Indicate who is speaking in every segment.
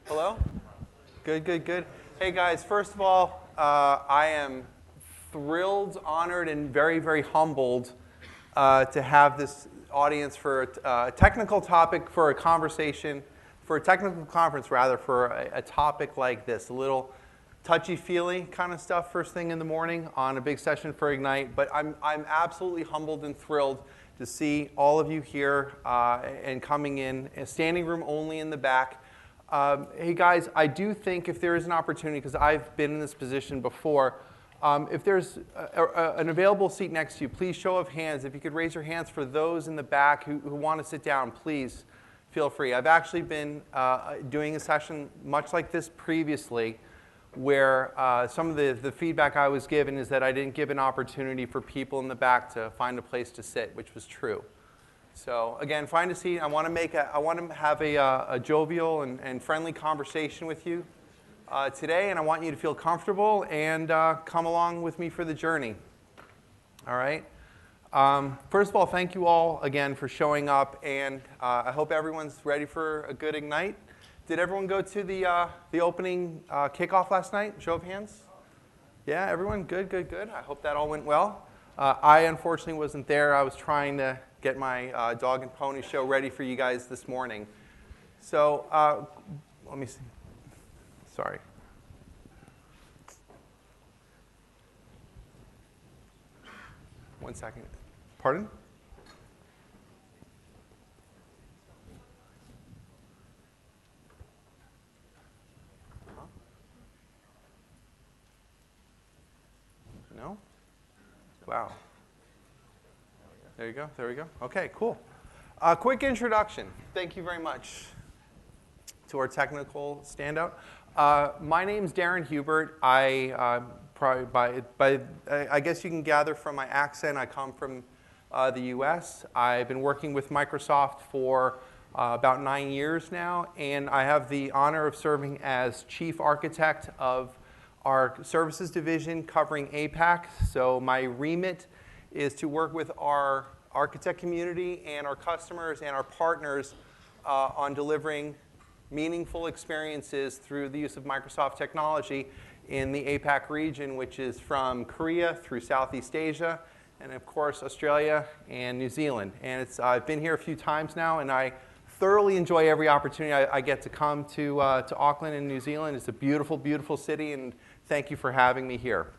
Speaker 1: Hello? Good, good, good. Hey guys, first of all, I am thrilled, honored, and very, very humbled to have this audience for a technical topic, for a conversation, for a technical conference rather, for a topic like this, a little touchy-feely kind of stuff first thing in the morning on a big session for Ignite. But I'm absolutely humbled and thrilled to see all of you here and coming in, standing room only in the back. Hey guys, I do think if there is an opportunity, because I've been in this position before, if there's an available seat next to you, please show of hands. If you could raise your hands for those in the back who want to sit down, please feel free. I've actually been doing a session much like this previously, where some of the feedback I was given is that I didn't give an opportunity for people in the back to find a place to sit, which was true. So again, find a seat. I want to have a jovial and friendly conversation with you today, and I want you to feel comfortable and come along with me for the journey. All right. First of all, thank you all again for showing up, and I hope everyone's ready for a good Ignite. Did everyone go to the opening kickoff last night? Show of hands. Yeah, everyone. Good, good, good. I hope that all went well. I unfortunately wasn't there. I was trying to get my dog and pony show ready for you guys this morning. So let me see. Sorry. One second. Pardon? Huh? No? Wow. There you go, there we go. Okay, cool. Quick introduction. Thank you very much to our technical standout. My name's Darren Hubert. I guess you can gather from my accent, I come from the US. I've been working with Microsoft for about 9 years now, and I have the honor of serving as chief architect of our services division covering APAC. So my remit is to work with our architect community and our customers and our partners on delivering meaningful experiences through the use of Microsoft technology in the APAC region, which is from Korea through Southeast Asia, and of course Australia and New Zealand. And I've been here a few times now, and I thoroughly enjoy every opportunity I get to come to Auckland in New Zealand. It's a beautiful, beautiful city, and thank you for having me here.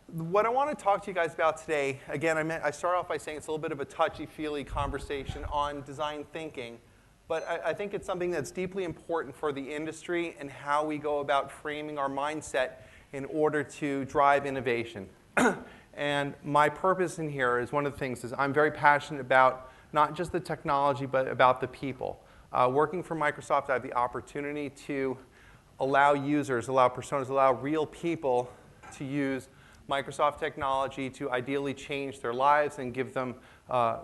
Speaker 1: What I want to talk to you guys about today, again, I start off by saying it's a little bit of a touchy-feely conversation on design thinking, but I think it's something that's deeply important for the industry and how we go about framing our mindset in order to drive innovation. And my purpose in here is one of the things is I'm very passionate about not just the technology, but about the people. Working for Microsoft, I have the opportunity to allow users, allow personas, allow real people to use Microsoft technology to ideally change their lives and give them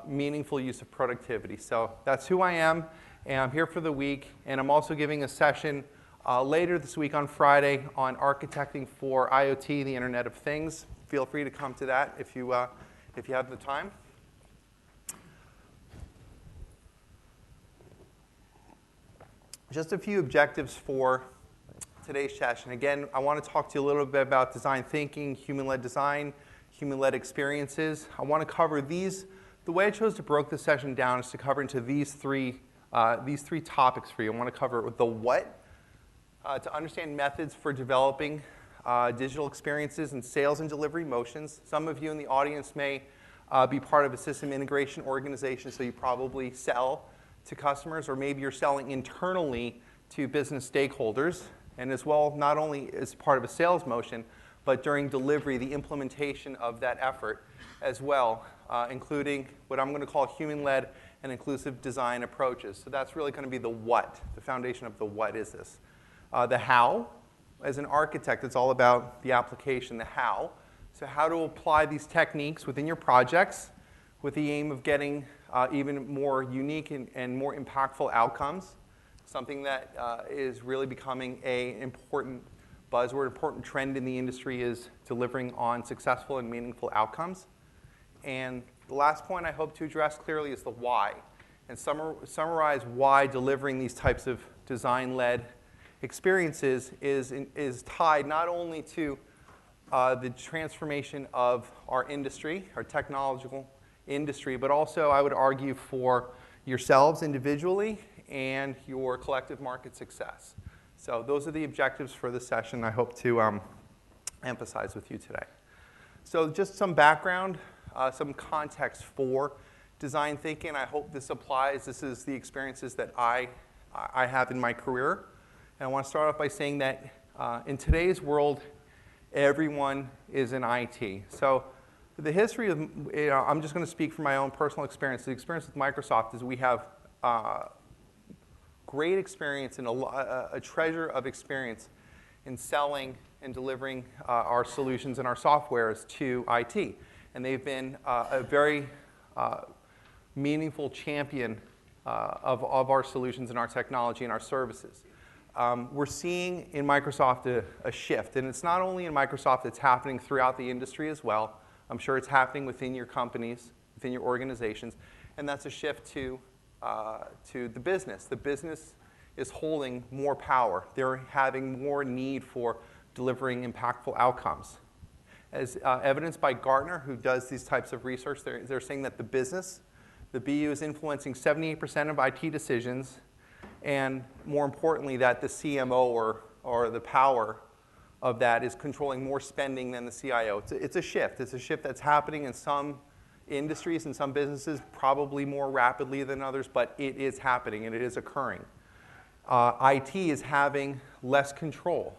Speaker 1: meaningful use of productivity. So that's who I am, and I'm here for the week. And I'm also giving a session later this week on Friday on architecting for IoT, the Internet of Things. Feel free to come to that if you have the time. Just a few objectives for today's session. Again, I want to talk to you a little bit about design thinking, human-led design, human-led experiences. I want to cover these. The way I chose to break this session down is to cover into these three topics for you. I want to cover the what, to understand methods for developing digital experiences and sales and delivery motions. Some of you in the audience may be part of a system integration organization, so you probably sell to customers, or maybe you're selling internally to business stakeholders. And as well, not only as part of a sales motion, but during delivery, the implementation of that effort as well, including what I'm going to call human-led and inclusive design approaches. So that's really going to be the what, the foundation of the what is this. The how, as an architect, it's all about the application, the how. So how to apply these techniques within your projects with the aim of getting even more unique and more impactful outcomes. Something that is really becoming an important buzzword, important trend in the industry is delivering on successful and meaningful outcomes. And the last point I hope to address clearly is the why, and summarize why delivering these types of design-led experiences is tied not only to the transformation of our industry, our technological industry, but also, I would argue, for yourselves individually and your collective market success. So those are the objectives for the session I hope to emphasize with you today. So just some background, some context for design thinking. I hope this applies. This is the experiences that I have in my career. And I want to start off by saying that in today's world, everyone is in IT. So the history of, I'm just going to speak from my own personal experience. The experience with Microsoft is we have great experience and a treasure of experience in selling and delivering our solutions and our softwares to IT. And they've been a very meaningful champion of our solutions and our technology and our services. We're seeing in Microsoft a shift, and it's not only in Microsoft, it's happening throughout the industry as well. I'm sure it's happening within your companies, within your organizations, and that's a shift to the business. The business is holding more power. They're having more need for delivering impactful outcomes. As evidenced by Gartner, who does these types of research, they're saying that the business, the BU, is influencing 78% of IT decisions, and more importantly, that the CMO or the power of that is controlling more spending than the CIO. It's a shift. It's a shift that's happening in some industries and some businesses probably more rapidly than others, but it is happening and it is occurring. IT is having less control.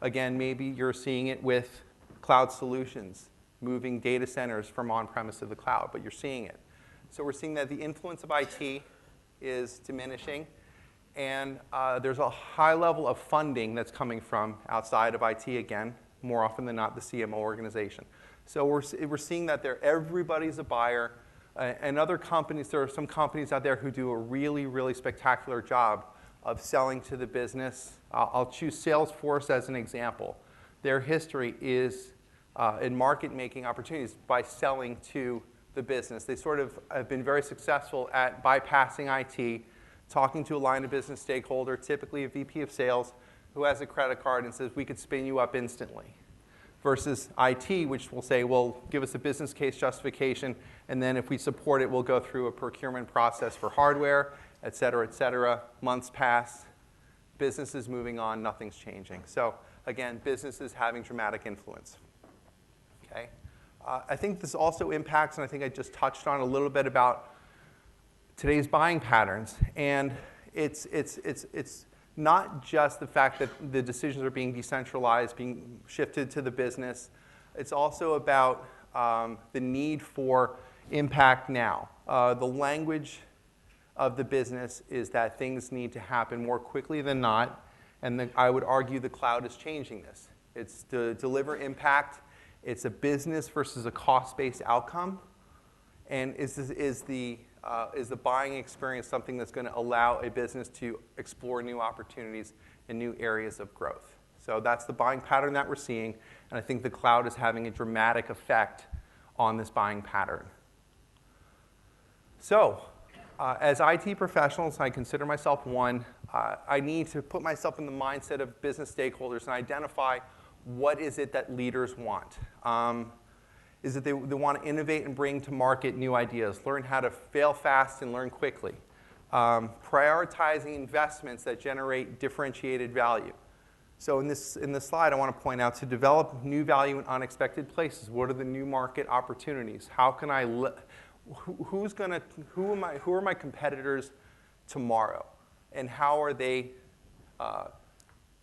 Speaker 1: Again, maybe you're seeing it with cloud solutions, moving data centers from on-premise to the cloud, but you're seeing it. So we're seeing that the influence of IT is diminishing, and there's a high level of funding that's coming from outside of IT again, more often than not the CMO organization. So we're seeing that everybody's a buyer, and other companies, there are some companies out there who do a really, really spectacular job of selling to the business. I'll choose Salesforce as an example. Their history is in market-making opportunities by selling to the business. They sort of have been very successful at bypassing IT, talking to a line of business stakeholder, typically a VP of sales, who has a credit card and says, we could spin you up instantly. Versus IT, which will say, well, give us a business case justification, and then if we support it, we'll go through a procurement process for hardware, et cetera, et cetera. Months pass, business is moving on, nothing's changing. So again, business is having dramatic influence. Okay? I think this also impacts, and I think I just touched on a little bit about today's buying patterns. And it's not just the fact that the decisions are being decentralized, being shifted to the business. It's also about the need for impact now. The language of the business is that things need to happen more quickly than not, and I would argue the cloud is changing this. It's to deliver impact. It's a business versus a cost-based outcome, and is the buying experience something that's going to allow a business to explore new opportunities and new areas of growth? So that's the buying pattern that we're seeing, and I think the cloud is having a dramatic effect on this buying pattern. So as IT professionals, I consider myself one, I need to put myself in the mindset of business stakeholders and identify what is it that leaders want. Is that they want to innovate and bring to market new ideas, learn how to fail fast and learn quickly, prioritizing investments that generate differentiated value. So in this slide, I want to point out to develop new value in unexpected places. What are the new market opportunities? How can I, who are my competitors tomorrow? And how are they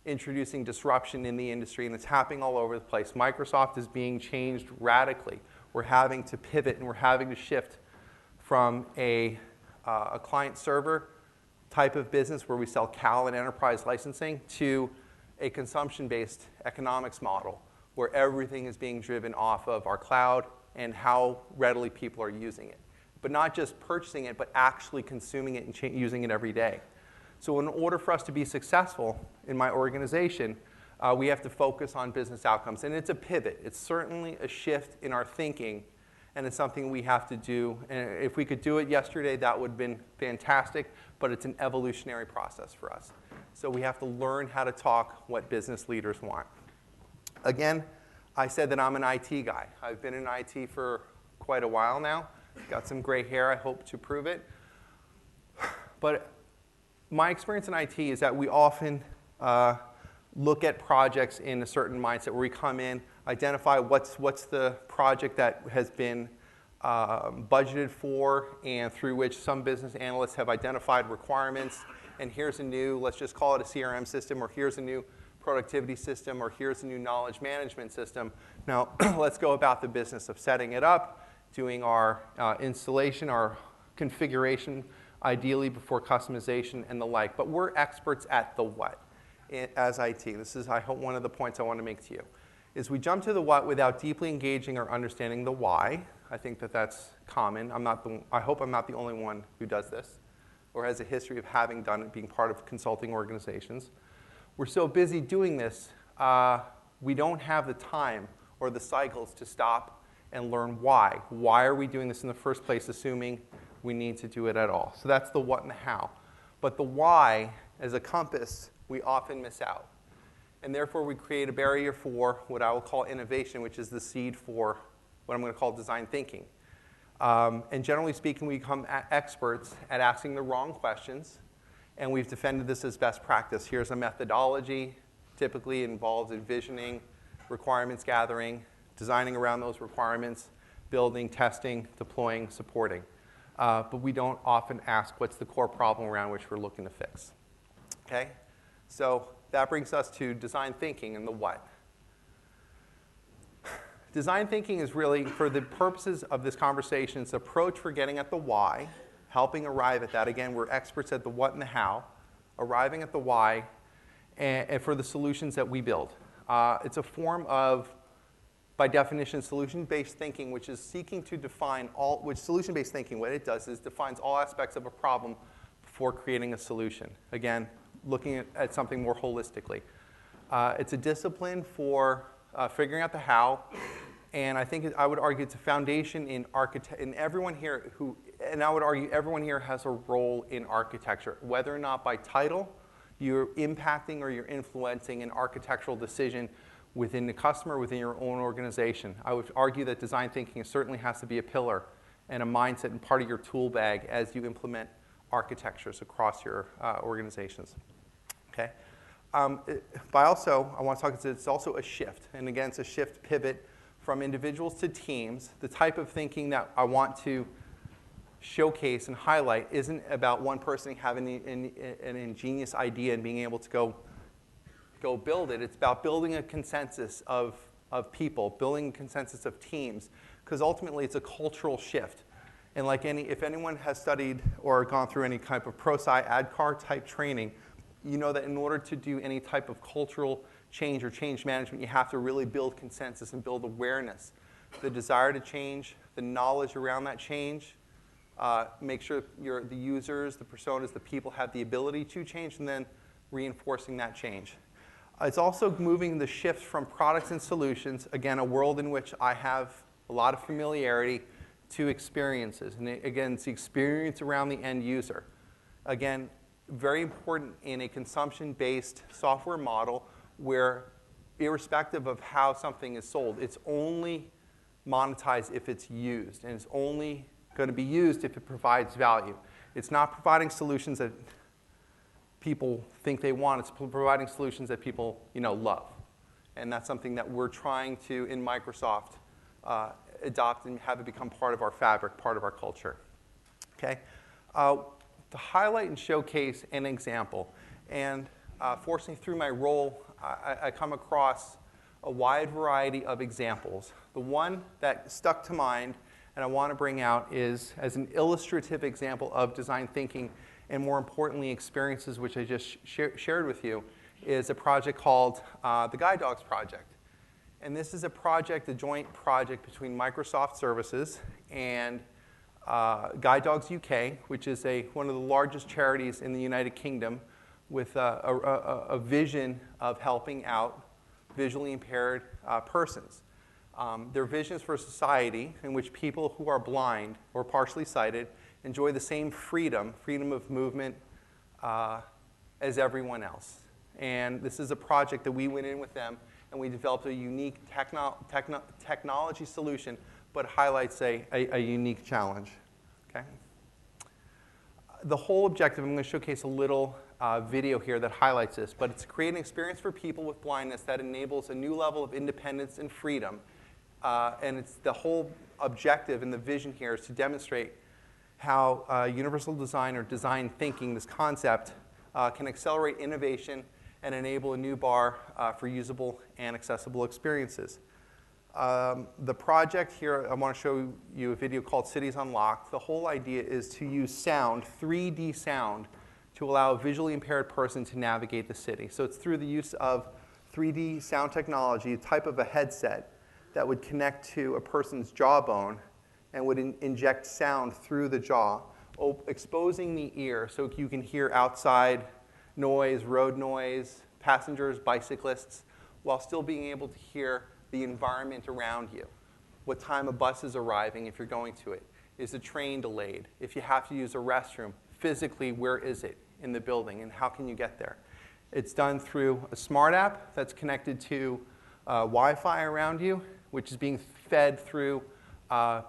Speaker 1: introducing disruption in the industry? And it's happening all over the place. Microsoft is being changed radically. We're having to pivot and we're having to shift from a client-server type of business where we sell CAL and enterprise licensing to a consumption-based economics model where everything is being driven off of our cloud and how readily people are using it. But not just purchasing it, but actually consuming it and using it every day. So in order for us to be successful in my organization, we have to focus on business outcomes. And it's a pivot. It's certainly a shift in our thinking, and it's something we have to do. And if we could do it yesterday, that would have been fantastic, but it's an evolutionary process for us. So we have to learn how to talk what business leaders want. Again, I said that I'm an IT guy. I've been in IT for quite a while now. Got some gray hair, I hope to prove it. But my experience in IT is that we often look at projects in a certain mindset where we come in, identify what's the project that has been budgeted for and through which some business analysts have identified requirements, and here's a new, let's just call it a CRM system, or here's a new productivity system, or here's a new knowledge management system. Now, let's go about the business of setting it up, doing our installation, our configuration, ideally before customization and the like. But we're experts at the what as IT. This is, I hope, one of the points I want to make to you, is we jump to the what without deeply engaging or understanding the why. I think that that's common. I hope I'm not the only one who does this or has a history of having done it, being part of consulting organizations. We're so busy doing this, we don't have the time or the cycles to stop and learn why. Why are we doing this in the first place, assuming we need to do it at all? So that's the what and the how. But the why, as a compass, we often miss out. And therefore, we create a barrier for what I will call innovation, which is the seed for what I'm going to call design thinking. And generally speaking, we become experts at asking the wrong questions, and we've defended this as best practice. Here's a methodology, typically involves envisioning, requirements gathering, designing around those requirements, building, testing, deploying, supporting. But we don't often ask what's the core problem around which we're looking to fix. Okay? So that brings us to design thinking and the what. Design thinking is really, for the purposes of this conversation, it's an approach for getting at the why, helping arrive at that. Again, we're experts at the what and the how, arriving at the why, and for the solutions that we build. It's a form of, by definition, solution-based thinking, which is seeking to define solution-based thinking, what it does is defines all aspects of a problem before creating a solution. Again, looking at something more holistically. It's a discipline for figuring out the how, and I think I would argue it's a foundation in everyone here and I would argue everyone here has a role in architecture, whether or not by title you're impacting or you're influencing an architectural decision within the customer, within your own organization. I would argue that design thinking certainly has to be a pillar and a mindset and part of your tool bag as you implement architectures across your organizations. Okay? But also, I want to talk, it's also a shift. And again, it's a shift pivot from individuals to teams. The type of thinking that I want to showcase and highlight isn't about one person having an ingenious idea and being able to go build it. It's about building a consensus of people, building a consensus of teams, because ultimately it's a cultural shift. And like if anyone has studied or gone through any type of ProSci ADKAR type training, you know that in order to do any type of cultural change or change management, you have to really build consensus and build awareness. The desire to change, the knowledge around that change, make sure the users, the personas, the people have the ability to change, and then reinforcing that change. It's also moving the shift from products and solutions, again, a world in which I have a lot of familiarity, to experiences. And again, it's the experience around the end user. Again, very important in a consumption-based software model where, irrespective of how something is sold, it's only monetized if it's used. And it's only going to be used if it provides value. It's not providing solutions that people think they want. It's providing solutions that people love. And that's something that we're trying to, in Microsoft, adopt and have it become part of our fabric, part of our culture. Okay? To highlight and showcase an example, and fortunately through my role, I come across a wide variety of examples. The one that stuck to mind and I want to bring out is as an illustrative example of design thinking, and more importantly, experiences which I just shared with you, is a project called the Guide Dogs Project. And this is a joint project between Microsoft Services and Guide Dogs UK, which is one of the largest charities in the United Kingdom, with a vision of helping out visually impaired persons. Their vision is for a society in which people who are blind or partially sighted enjoy the same freedom of movement, as everyone else. And this is a project that we went in with them, and we developed a unique technology solution, but highlights a unique challenge. Okay? The whole objective, I'm going to showcase a little video here that highlights this, but it's to create an experience for people with blindness that enables a new level of independence and freedom. And it's the whole objective and the vision here is to demonstrate how universal design or design thinking, this concept, can accelerate innovation and enable a new bar for usable and accessible experiences. The project here, I want to show you a video called Cities Unlocked. The whole idea is to use sound, 3D sound, to allow a visually impaired person to navigate the city. So it's through the use of 3D sound technology, a type of a headset that would connect to a person's jawbone and would inject sound through the jaw, exposing the ear so you can hear outside noise, road noise, passengers, bicyclists, while still being able to hear the environment around you. What time a bus is arriving if you're going to it? Is the train delayed? If you have to use a restroom, physically, where is it in the building and how can you get there? It's done through a smart app that's connected to Wi-Fi around you, which is being fed through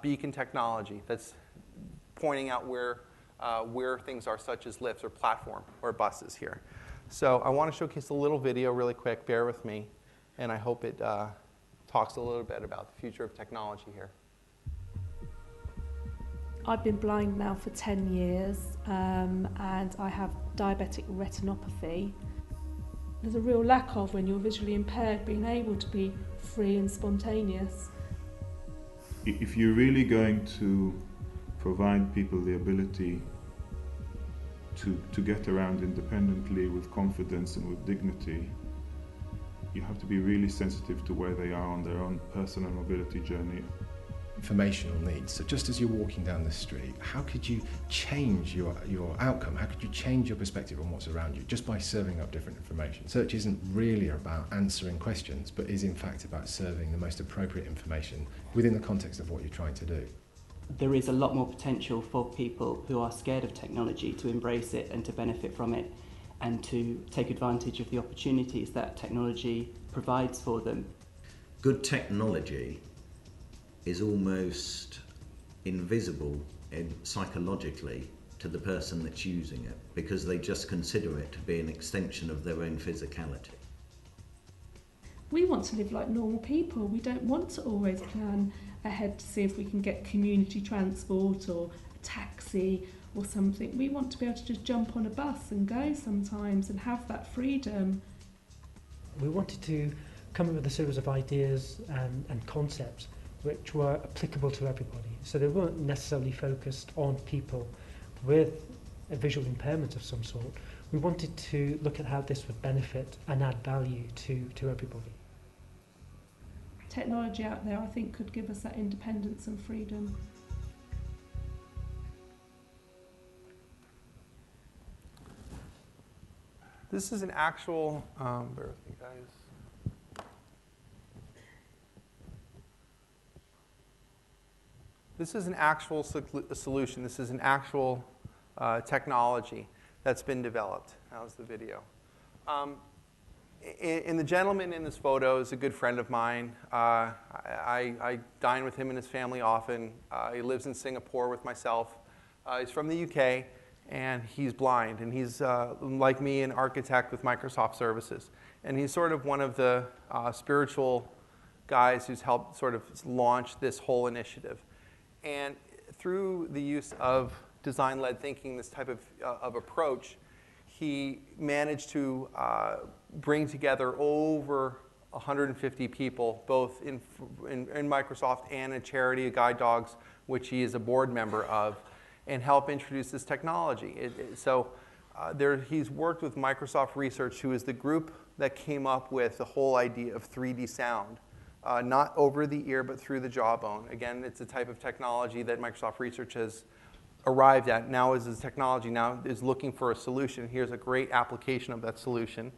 Speaker 1: beacon technology that's pointing out where things are, such as lifts or platform or buses here. So I want to showcase a little video really quick. Bear with me. And I hope it talks a little bit about the future of technology here.
Speaker 2: I've been blind now for 10 years and I have diabetic retinopathy. There's a real lack of, when you're visually impaired, being able to be free and spontaneous.
Speaker 3: If you're really going to provide people the ability to get around independently with confidence and with dignity, you have to be really sensitive to where they are on their own personal mobility journey.
Speaker 4: Informational needs. So just as you're walking down the street, how could you change your outcome? How could you change your perspective on what's around you just by serving up different information? Search isn't really about answering questions, but is in fact about serving the most appropriate information within the context of what you're trying to do.
Speaker 5: There is a lot more potential for people who are scared of technology to embrace it and to benefit from it and to take advantage of the opportunities that technology provides for them.
Speaker 6: Good technology is almost invisible psychologically to the person that's using it, because they just consider it to be an extension of their own physicality.
Speaker 2: We want to live like normal people. We don't want to always plan ahead to see if we can get community transport or a taxi or something. We want to be able to just jump on a bus and go sometimes and have that freedom.
Speaker 7: We wanted to come up with a series of ideas and concepts which were applicable to everybody. So they weren't necessarily focused on people with a visual impairment of some sort. We wanted to look at how this would benefit and add value to everybody.
Speaker 2: Technology out there, I think, could give us that independence and freedom.
Speaker 1: This is an actual, bear with me, guys. This is an actual solution. This is an actual technology that's been developed. That was the video. And the gentleman in this photo is a good friend of mine. I dine with him and his family often. He lives in Singapore with myself. He's from the UK, and he's blind. And he's, like me, an architect with Microsoft Services. And he's sort of one of the spiritual guys who's helped sort of launch this whole initiative. And through the use of design-led thinking, this type of approach, he managed to bring together over 150 people, both in Microsoft and a charity, Guide Dogs, which he is a board member of, and help introduce this technology. He's worked with Microsoft Research, who is the group that came up with the whole idea of 3D sound. Not over the ear, but through the jawbone. Again, it's a type of technology that Microsoft Research has arrived at. Now is technology now is looking for a solution. Here's a great application of that solution.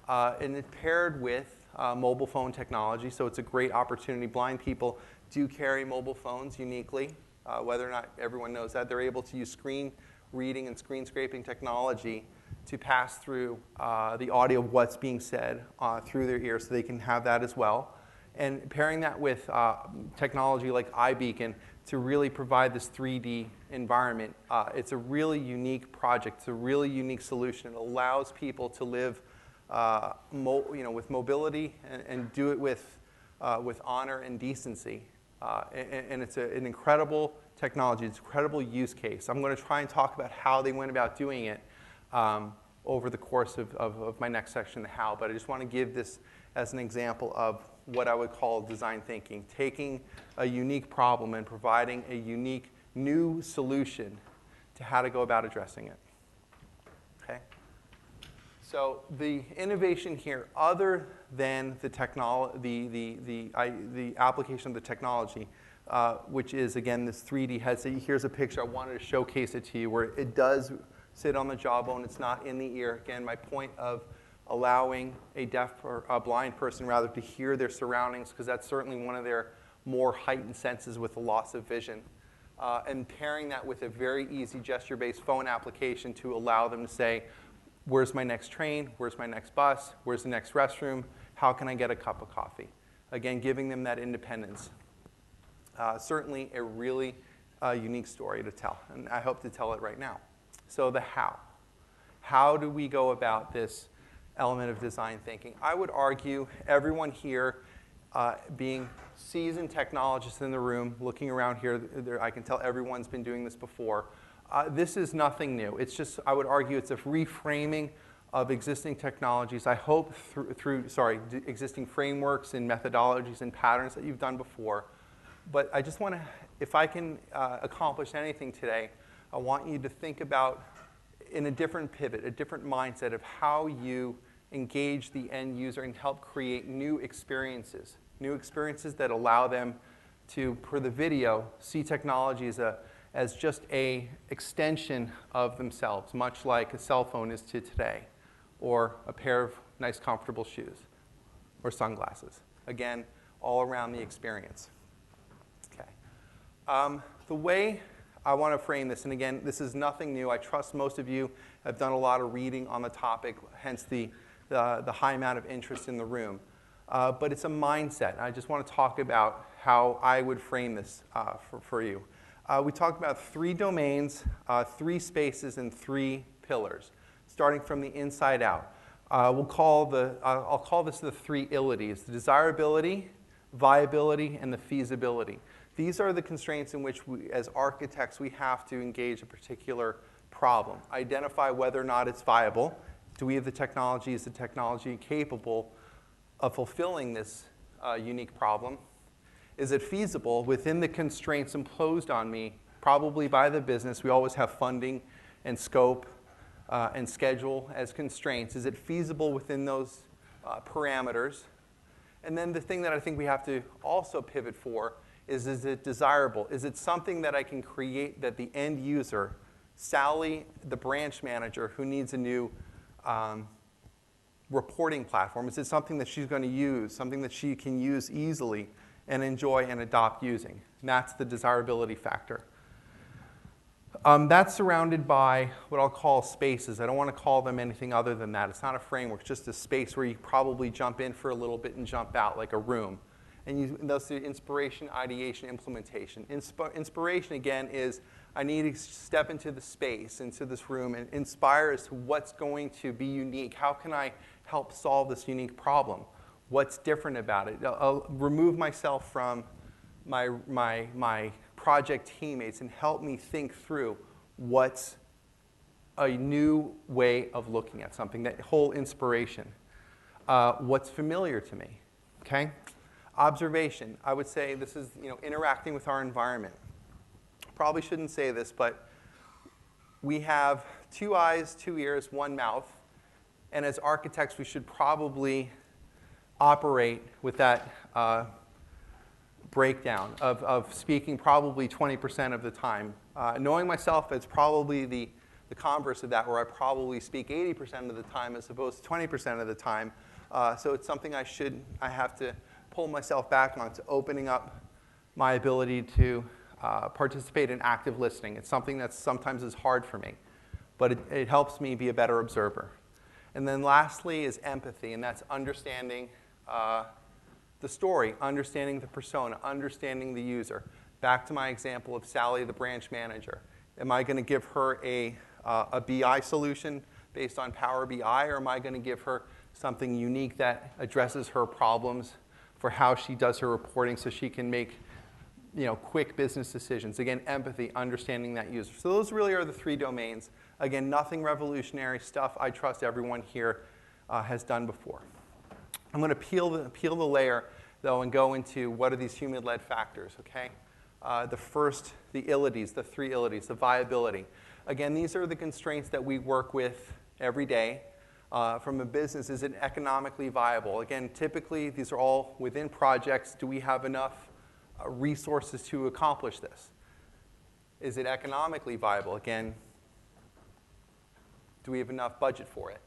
Speaker 1: And it's paired with mobile phone technology, so it's a great opportunity. Blind people do carry mobile phones uniquely. Whether or not everyone knows that, they're able to use screen reading and screen scraping technology to pass through the audio of what's being said through their ears so they can have that as well. And pairing that with technology like iBeacon to really provide this 3D environment. It's a really unique project. It's a really unique solution. It allows people to live with mobility and do it with honor and decency. And it's an incredible technology. It's an incredible use case. I'm going to try and talk about how they went about doing it over the course of my next section, the how. But I just want to give this as an example of what I would call design thinking, taking a unique problem and providing a unique new solution to how to go about addressing it. Okay? So the innovation here, other than the application of the technology, which is, again, this 3D headset. Here's a picture. I wanted to showcase it to you where it does sit on the jawbone. It's not in the ear. Again, my point of allowing a deaf or a blind person, rather, to hear their surroundings, because that's certainly one of their more heightened senses with the loss of vision. And pairing that with a very easy gesture-based phone application to allow them to say, where's my next train? Where's my next bus? Where's the next restroom? How can I get a cup of coffee? Again, giving them that independence. Certainly a really unique story to tell, and I hope to tell it right now. So the how. How do we go about this element of design thinking? I would argue everyone here, being seasoned technologists in the room, looking around here, I can tell everyone's been doing this before. This is nothing new. It's just, I would argue, it's a reframing of existing technologies. I hope through existing frameworks and methodologies and patterns that you've done before. But I just want to, if I can accomplish anything today, I want you to think about, in a different pivot, a different mindset of how you engage the end user and help create new experiences that allow them to, per the video, see technology as just an extension of themselves, much like a cell phone is to today, or a pair of nice, comfortable shoes, or sunglasses. Again, all around the experience. Okay. The way I want to frame this, and again, this is nothing new. I trust most of you have done a lot of reading on the topic, hence the high amount of interest in the room. But it's a mindset. I just want to talk about how I would frame this for you. We talked about 3 domains, 3 spaces, and 3 pillars, starting from the inside out. I'll call this the 3 ilities: the desirability, viability, and the feasibility. These are the constraints in which we, as architects, we have to engage a particular problem. Identify whether or not it's viable. Do we have the technology? Is the technology capable of fulfilling this unique problem? Is it feasible within the constraints imposed on me, probably by the business? We always have funding and scope and schedule as constraints. Is it feasible within those parameters? And then the thing that I think we have to also pivot for is it desirable? Is it something that I can create that the end user, Sally, the branch manager who needs a new reporting platform, is it something that she's going to use, something that she can use easily and enjoy and adopt using? And that's the desirability factor. That's surrounded by what I'll call spaces. I don't want to call them anything other than that. It's not a framework, it's just a space where you probably jump in for a little bit and jump out, like a room. And that's the inspiration, ideation, implementation. Inspiration, again, is I need to step into the space, into this room, and inspire as to what's going to be unique. How can I help solve this unique problem? What's different about it? I'll remove myself from my project teammates and help me think through what's a new way of looking at something, that whole inspiration. What's familiar to me, okay? Observation, I would say this is interacting with our environment. Probably shouldn't say this, but we have 2 eyes, 2 ears, 1 mouth, and as architects we should probably operate with that breakdown of speaking probably 20% of the time. Knowing myself, it's probably the converse of that, where I probably speak 80% of the time as opposed to 20% of the time. So it's something I have to pull myself back on, to opening up my ability to participate in active listening. It's something that sometimes is hard for me. but it helps me be a better observer. And then lastly is empathy, and that's understanding the story, understanding the persona, understanding the user. Back to my example of Sally, the branch manager. Am I going to give her a BI solution based on Power BI, or am I going to give her something unique that addresses her problems for how she does her reporting so she can make quick business decisions? Again, empathy, understanding that user. So those really are the three domains. Again, nothing revolutionary, stuff I trust everyone here has done before. I'm going to peel the layer, though, and go into what are these human-led factors, okay? The first, the ilities, the three ilities, the viability. Again, these are the constraints that we work with every day. From a business, is it economically viable? Again, typically, these are all within projects. Do we have enough resources to accomplish this? Is it economically viable? Again, do we have enough budget for it?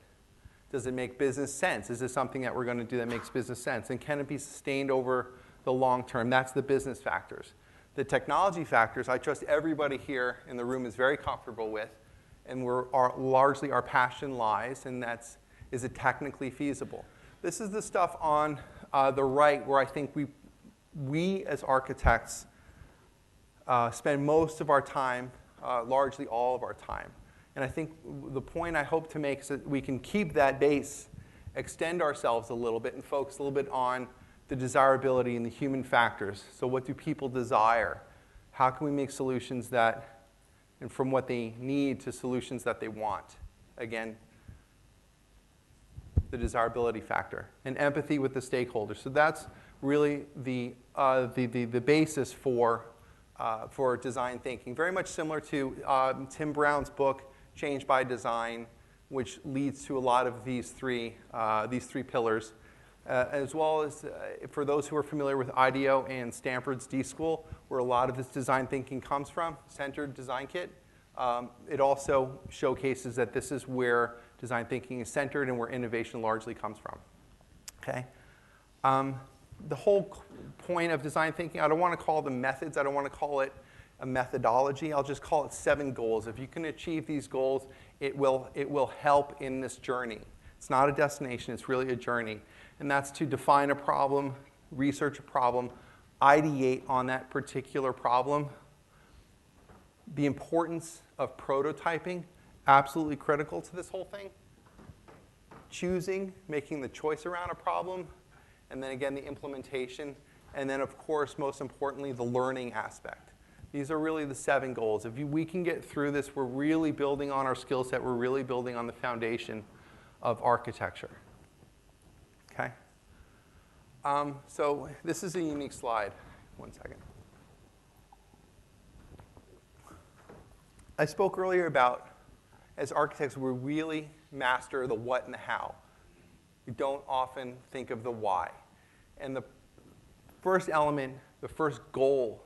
Speaker 1: Does it make business sense? Is this something that we're going to do that makes business sense? And can it be sustained over the long term? That's the business factors. The technology factors, I trust everybody here in the room is very comfortable with, and largely our passion lies, and that's, is it technically feasible? This is the stuff on the right where I think we as architects spend most of our time, largely all of our time. And I think the point I hope to make is that we can keep that base, extend ourselves a little bit, and focus a little bit on the desirability and the human factors. So what do people desire? How can we make solutions that, and from what they need to solutions that they want? Again, the desirability factor. And empathy with the stakeholders. So that's really the basis for design thinking. Very much similar to Tim Brown's book, Change by Design, which leads to a lot of these three pillars, as well as for those who are familiar with IDEO and Stanford's D-School, where a lot of this design thinking comes from, Centered Design Kit. It also showcases that this is where design thinking is centered and where innovation largely comes from. Okay. The whole point of design thinking, I don't want to call them methods. I don't want to call it a methodology. I'll just call it 7 goals. If you can achieve these goals, it will help in this journey. It's not a destination. It's really a journey. And that's to define a problem, research a problem, ideate on that particular problem. The importance of prototyping, absolutely critical to this whole thing. Choosing, making the choice around a problem, and then again, the implementation, and then of course, most importantly, the learning aspect. These are really the 7 goals. If we can get through this, we're really building on our skill set. We're really building on the foundation of architecture. Okay? So this is a unique slide. One second. I spoke earlier about, as architects, we really master the what and the how. We don't often think of the why. And the first element, the first goal,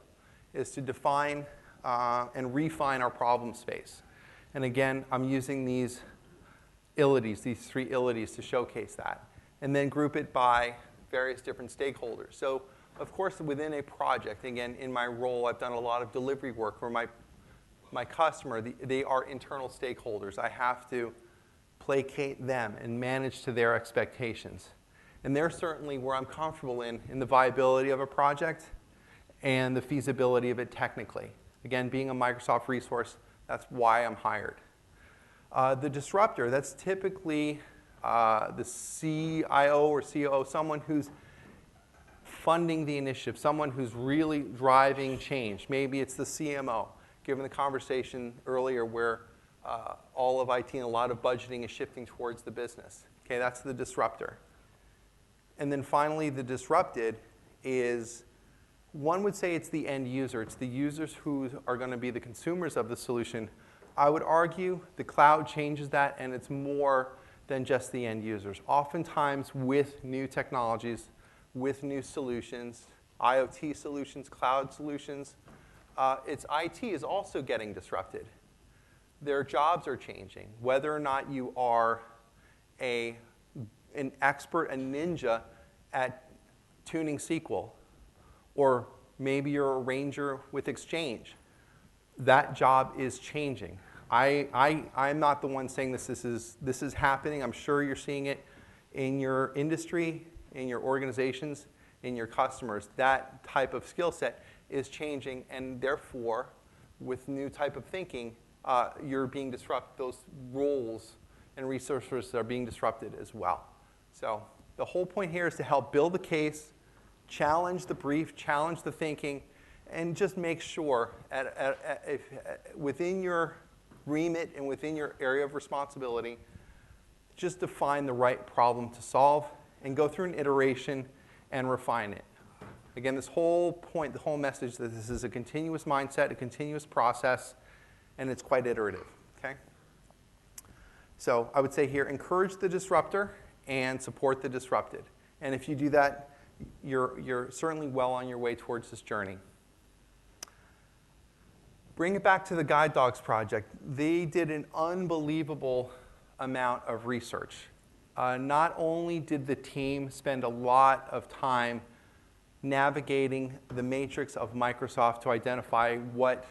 Speaker 1: is to define and refine our problem space. And again, I'm using these ilities, these 3 ilities to showcase that. And then group it by various different stakeholders. So, of course, within a project, again, in my role, I've done a lot of delivery work where my customer, they are internal stakeholders. I have to placate them and manage to their expectations. And they're certainly where I'm comfortable in the viability of a project and the feasibility of it technically. Again, being a Microsoft resource, that's why I'm hired. The disruptor, that's typically the CIO or COO, someone who's funding the initiative, someone who's really driving change. Maybe it's the CMO, given the conversation earlier where all of IT and a lot of budgeting is shifting towards the business. Okay, that's the disruptor. And then finally, the disrupted is, one would say it's the end user. It's the users who are going to be the consumers of the solution. I would argue the cloud changes that, and it's more than just the end users. Oftentimes with new technologies, with new solutions, IoT solutions, cloud solutions, it's IT is also getting disrupted. Their jobs are changing. Whether or not you are an expert, a ninja at tuning SQL, or maybe you're a ranger with Exchange, that job is changing. I'm not the one saying this is happening. I'm sure you're seeing it in your industry, in your organizations, in your customers. That type of skill set is changing, and therefore, with new type of thinking, you're being disrupted. Those roles and resources are being disrupted as well. So the whole point here is to help build the case, challenge the brief, challenge the thinking, and just make sure within your remit and within your area of responsibility, just define the right problem to solve and go through an iteration and refine it. Again, this whole point, the whole message that this is a continuous mindset, a continuous process, and it's quite iterative, okay? So I would say here, encourage the disruptor and support the disrupted. And if you do that, you're certainly well on your way towards this journey. Bring it back to the Guide Dogs project. They did an unbelievable amount of research. Not only did the team spend a lot of time navigating the matrix of Microsoft to identify what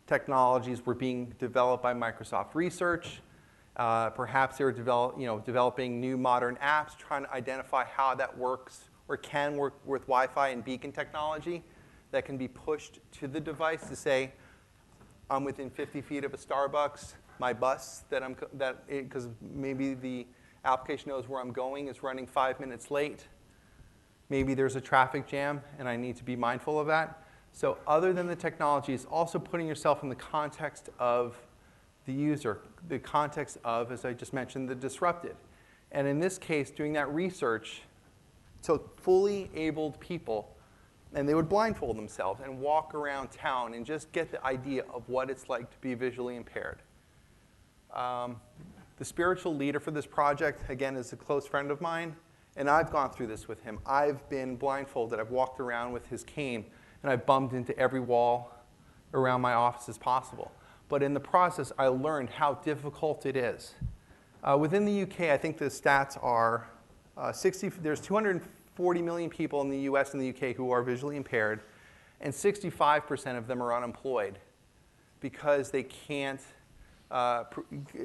Speaker 1: technologies were being developed by Microsoft Research. Perhaps they were developing new modern apps, trying to identify how that works or can work with Wi-Fi and beacon technology that can be pushed to the device to say, I'm within 50 feet of a Starbucks. My bus because maybe the application knows where I'm going is running 5 minutes late. Maybe there's a traffic jam, and I need to be mindful of that. So other than the technology, it's also putting yourself in the context of the user, the context of, as I just mentioned, the disrupted. And in this case, doing that research took fully abled people, and they would blindfold themselves and walk around town and just get the idea of what it's like to be visually impaired. The spiritual leader for this project, again, is a close friend of mine, and I've gone through this with him. I've been blindfolded. I've walked around with his cane, and I've bumped into every wall around my office as possible. But in the process, I learned how difficult it is. Within the UK, I think the stats are there's 240 million people in the US and the UK who are visually impaired, and 65% of them are unemployed because they can't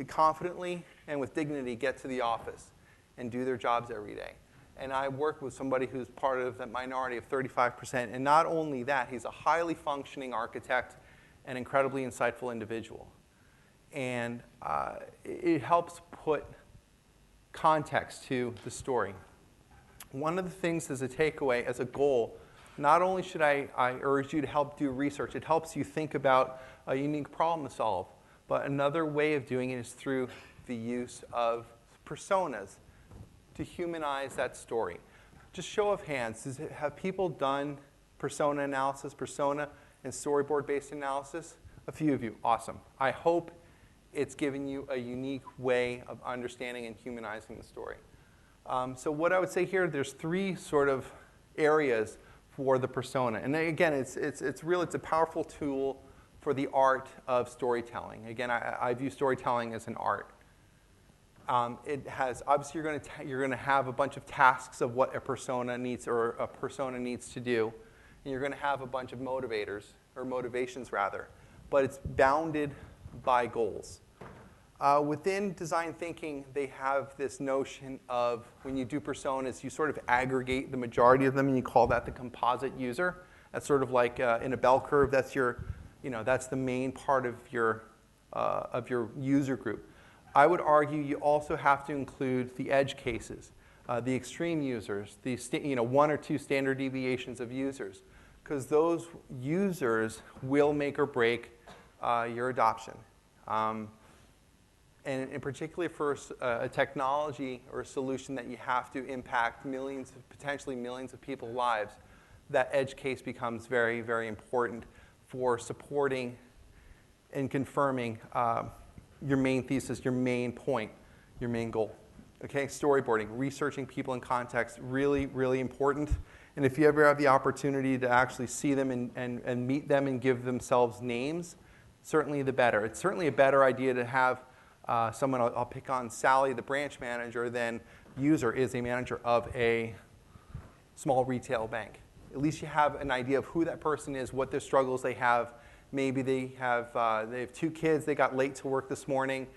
Speaker 1: confidently and with dignity get to the office and do their jobs every day. And I work with somebody who's part of that minority of 35%. And not only that, he's a highly functioning architect, an incredibly insightful individual. And it helps put context to the story. One of the things as a takeaway, as a goal, not only should I urge you to help do research, it helps you think about a unique problem to solve. But another way of doing it is through the use of personas to humanize that story. Just show of hands, have people done persona analysis, persona and storyboard-based analysis? A few of you, awesome. I hope it's given you a unique way of understanding and humanizing the story. So what I would say here, there's three sort of areas for the persona. And again, it's a powerful tool for the art of storytelling. Again, I view storytelling as an art. It has, obviously you're going to have a bunch of tasks of what a persona needs to do. And you're going to have a bunch of motivators, or motivations rather. But it's bounded by goals. Within design thinking, they have this notion of when you do personas, you sort of aggregate the majority of them, and you call that the composite user. That's sort of like in a bell curve. That's that's the main part of your user group. I would argue you also have to include the edge cases, the extreme users, the one or two standard deviations of users, because those users will make or break your adoption. And particularly for a technology or a solution that you have to impact potentially millions of people's lives, that edge case becomes very, very important for supporting and confirming your main thesis, your main point, your main goal. Okay, storyboarding, researching people in context, really, really important. And if you ever have the opportunity to actually see them and meet them and give themselves names, certainly the better. It's certainly a better idea to have someone, I'll pick on Sally, the branch manager, than user is a manager of a small retail bank. At least you have an idea of who that person is, what their struggles they have, Maybe they have 2 kids, they got late to work this morning,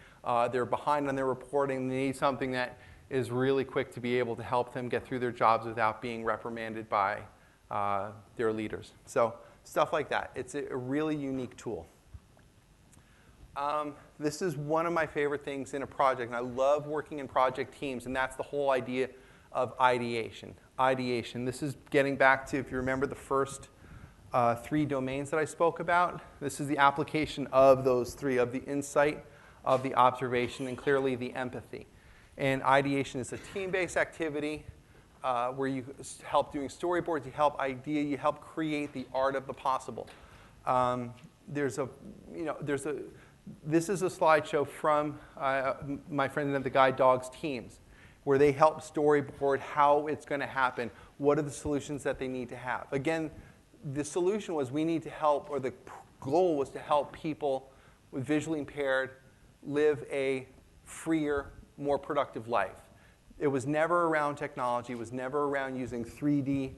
Speaker 1: they're behind on their reporting, they need something that is really quick to be able to help them get through their jobs without being reprimanded by their leaders. So stuff like that. It's a really unique tool. This is one of my favorite things in a project, and I love working in project teams, and that's the whole idea of ideation. Ideation. This is getting back to, if you remember, the first 3 domains that I spoke about. This is the application of those 3, of the insight, of the observation, and clearly the empathy. And ideation is a team-based activity where you help doing storyboards, you help you help create the art of the possible. This is a slideshow from my friend and the Guide Dogs teams, where they help storyboard how it's going to happen, what are the solutions that they need to have. Again, the solution was we need to help, or the goal was to help people with visually impaired live a freer, more productive life. It was never around technology. It was never around using 3D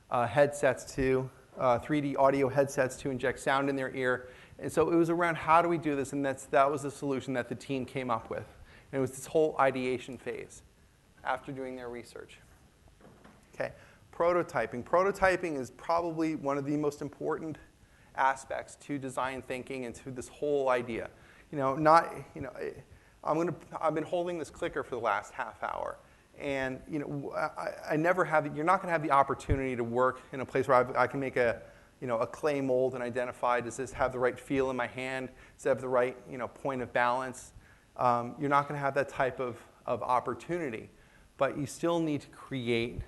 Speaker 1: headsets 3D audio headsets to inject sound in their ear. And so it was around how do we do this, and that was the solution that the team came up with. And it was this whole ideation phase after doing their research. Okay, prototyping. Prototyping is probably one of the most important aspects to design thinking and to this whole idea. I've been holding this clicker for the last half hour, and I never have. You're not going to have the opportunity to work in a place where I can make a clay mold and identify, does this have the right feel in my hand? Does it have the right point of balance? You're not going to have that type of opportunity, but you still need to create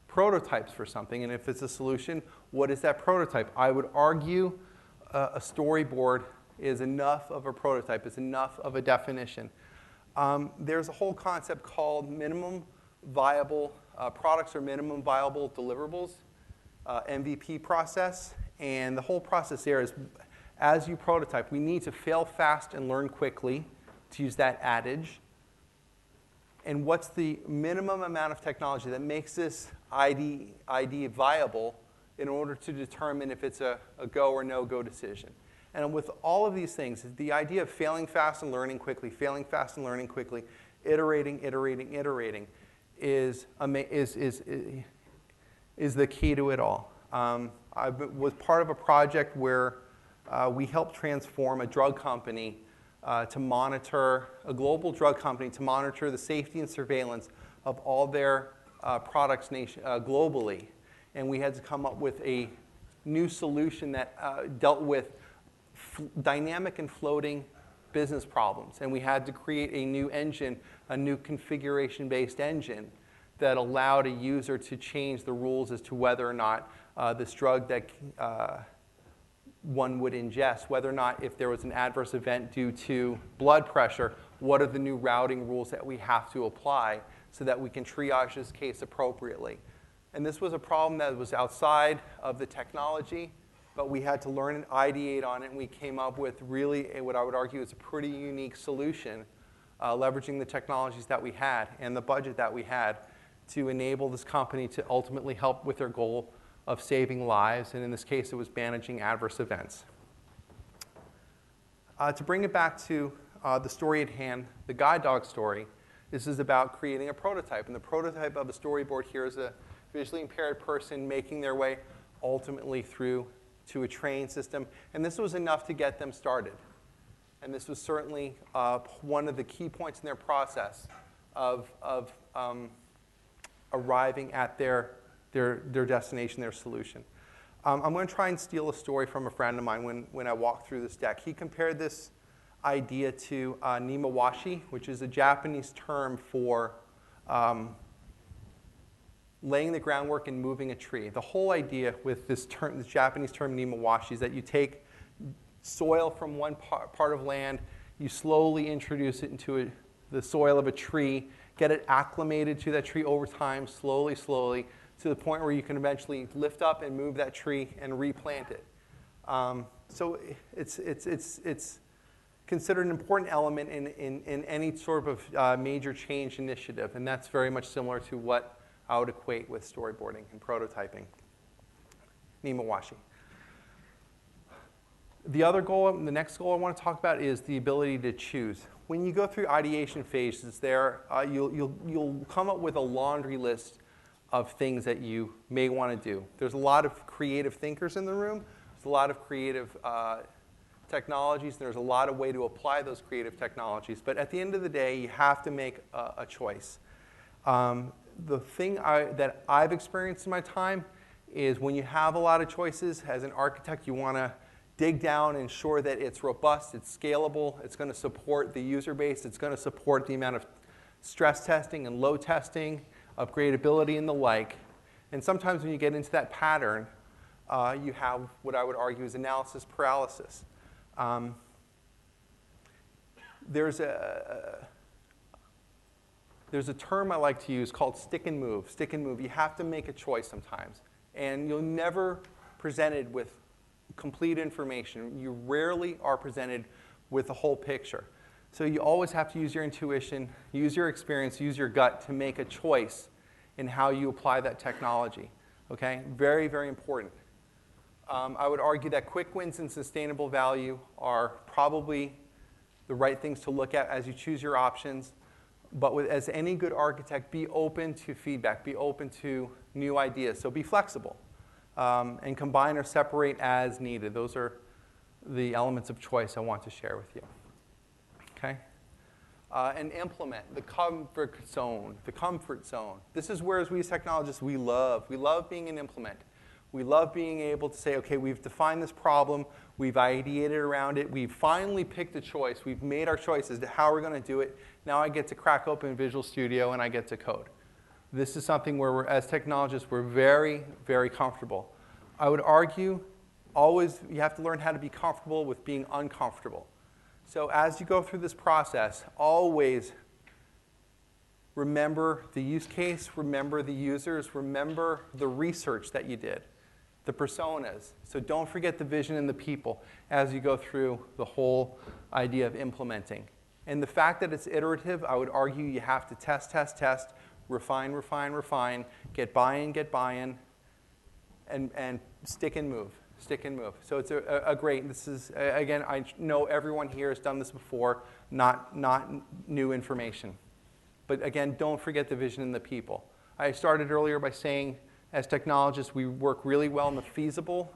Speaker 1: prototypes for something. And if it's a solution, what is that prototype? I would argue a storyboard is enough of a prototype, is enough of a definition. There's a whole concept called minimum viable products or minimum viable deliverables, MVP process. And the whole process there is, as you prototype, we need to fail fast and learn quickly, to use that adage. And what's the minimum amount of technology that makes this ID viable in order to determine if it's a go or no-go decision? And with all of these things, the idea of failing fast and learning quickly, failing fast and learning quickly, iterating is the key to it all. I was part of a project where we helped transform a drug company to monitor, a global drug company to monitor the safety and surveillance of all their products globally. And we had to come up with a new solution that dealt with dynamic and floating business problems. And we had to create a new engine, a new configuration-based engine that allowed a user to change the rules as to whether or not this drug that one would ingest, whether or not if there was an adverse event due to blood pressure, what are the new routing rules that we have to apply so that we can triage this case appropriately. And this was a problem that was outside of the technology, but we had to learn and ideate on it, and we came up with really what I would argue is a pretty unique solution, leveraging the technologies that we had and the budget that we had to enable this company to ultimately help with their goal of saving lives, and in this case, it was managing adverse events. To bring it back to the story at hand, the Guide Dog story, this is about creating a prototype, and the prototype of a storyboard here is a visually impaired person making their way ultimately through to a train system, and this was enough to get them started. And this was certainly one of the key points in their process of arriving at their destination, their solution. I'm going to try and steal a story from a friend of mine when I walked through this deck. He compared this idea to nemawashi, which is a Japanese term for laying the groundwork and moving a tree. The whole idea with this Japanese term nemawashi is that you take soil from one part of land, you slowly introduce it into the soil of a tree, get it acclimated to that tree over time, slowly, to the point where you can eventually lift up and move that tree and replant it. So it's considered an important element in any sort of major change initiative, and that's very much similar to what I would equate with storyboarding and prototyping. Nemawashi. The other goal, the next goal I want to talk about is the ability to choose. When you go through ideation phases there, you'll come up with a laundry list of things that you may want to do. There's a lot of creative thinkers in the room. There's a lot of creative technologies. There's a lot of way to apply those creative technologies. But at the end of the day, you have to make a choice. The thing that I've experienced in my time is when you have a lot of choices, as an architect, you want to dig down and ensure that it's robust, it's scalable, it's going to support the user base, it's going to support the amount of stress testing and load testing, upgradability and the like. And sometimes when you get into that pattern, you have what I would argue is analysis paralysis. There's a term I like to use called stick and move. Stick and move. You have to make a choice sometimes. And you're never presented with complete information. You rarely are presented with the whole picture. So you always have to use your intuition, use your experience, use your gut to make a choice in how you apply that technology. Okay? Very, very important. I would argue that quick wins and sustainable value are probably the right things to look at as you choose your options. But as any good architect, be open to feedback, be open to new ideas. So be flexible and combine or separate as needed. Those are the elements of choice I want to share with you. Okay? And implement the comfort zone, the comfort zone. This is where, as we as technologists, we love being an implement. We love being able to say, okay, we've defined this problem, we've ideated around it, we've finally picked a choice, we've made our choices to how we're going to do it. Now I get to crack open Visual Studio and I get to code. This is something where as technologists, we're very, very comfortable. I would argue, always, you have to learn how to be comfortable with being uncomfortable. So as you go through this process, always remember the use case, remember the users, remember the research that you did, the personas. So don't forget the vision and the people as you go through the whole idea of implementing. And the fact that it's iterative, I would argue you have to test, test, test, refine, refine, refine, get buy-in, and stick and move. Stick and move. So it's a great, this is, again, I know everyone here has done this before, not new information. But again, don't forget the vision and the people. I started earlier by saying, as technologists, we work really well in the feasible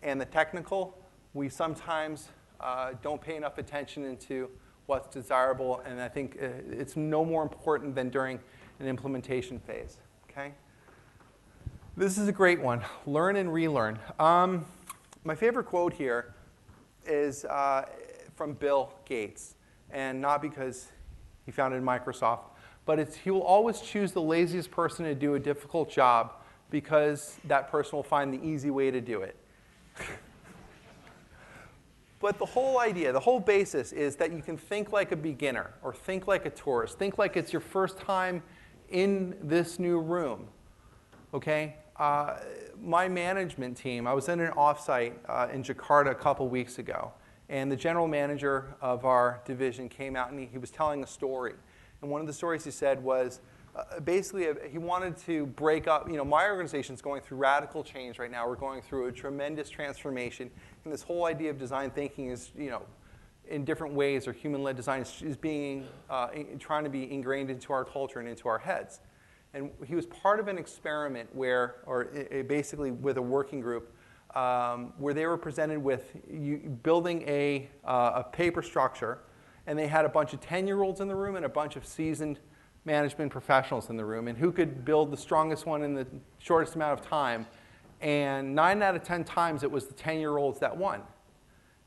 Speaker 1: and the technical. We sometimes don't pay enough attention into what's desirable, and I think it's no more important than during an implementation phase. Okay? This is a great one. Learn and relearn. My favorite quote here is from Bill Gates, and not because he founded Microsoft, but it's he will always choose the laziest person to do a difficult job because that person will find the easy way to do it. But the whole idea, the whole basis is that you can think like a beginner or think like a tourist. Think like it's your first time in this new room. Okay? My management team, I was in an offsite in Jakarta a couple weeks ago, and the general manager of our division came out and he was telling a story. And one of the stories he said was, basically, he wanted to break up, my organization's going through radical change right now. We're going through a tremendous transformation. And this whole idea of design thinking is, in different ways, or human-led design is being, trying to be ingrained into our culture and into our heads. And he was part of an experiment where, basically with a working group, where they were presented with building a paper structure, and they had a bunch of 10-year-olds in the room and a bunch of seasoned management professionals in the room, and who could build the strongest one in the shortest amount of time. And 9 out of 10 times it was the 10-year-olds that won.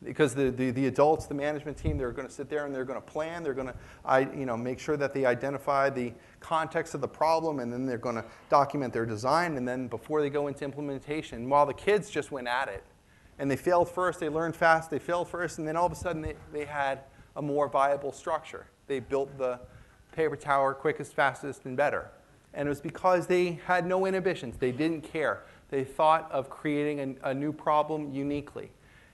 Speaker 1: Because the adults, the management team, they're going to sit there and they're going to plan, they're going to make sure that they identify the context of the problem, and then they're going to document their design, and then before they go into implementation, while the kids just went at it. And they failed first, they learned fast, they failed first, and then all of a sudden they had a more viable structure. They built the paper tower quickest, fastest, and better. And it was because they had no inhibitions. They didn't care. They thought of creating a new problem uniquely.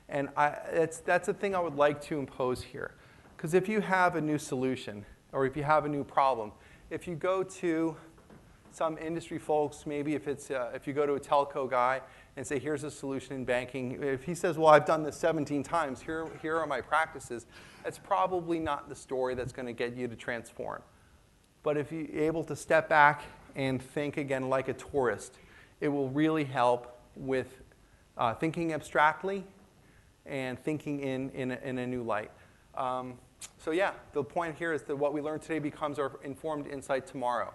Speaker 1: And that's a thing I would like to impose here. Because if you have a new solution, or if you have a new problem, if you go to some industry folks, maybe if you go to a telco guy and say, here's a solution in banking, if he says, well, I've done this 17 times, here are my practices, that's probably not the story that's going to get you to transform. But if you're able to step back and think again like a tourist, it will really help with thinking abstractly and thinking in a new light. So yeah, the point here is that what we learn today becomes our informed insight tomorrow.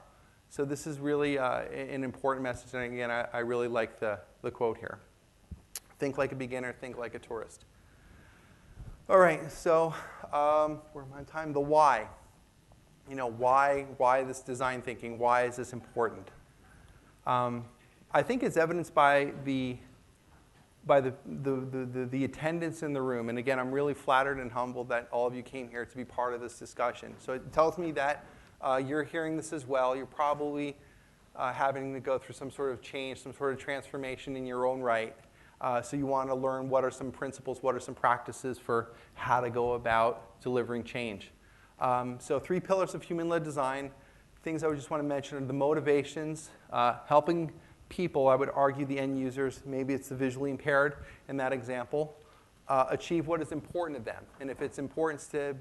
Speaker 1: So this is really an important message, and again, I really like the quote here. Think like a beginner, think like a tourist. All right, so we're on time. The why. You know, why this design thinking? Why is this important? I think it's evidenced by the attendance in the room. And again, I'm really flattered and humbled that all of you came here to be part of this discussion. So it tells me that you're hearing this as well. You're probably having to go through some sort of change, some sort of transformation in your own right. So you want to learn what are some principles, what are some practices for how to go about delivering change. So 3 pillars of human-led design. Things I would just want to mention are the motivations, helping people, I would argue the end users, maybe it's the visually impaired in that example, achieve what is important to them. And if it's important to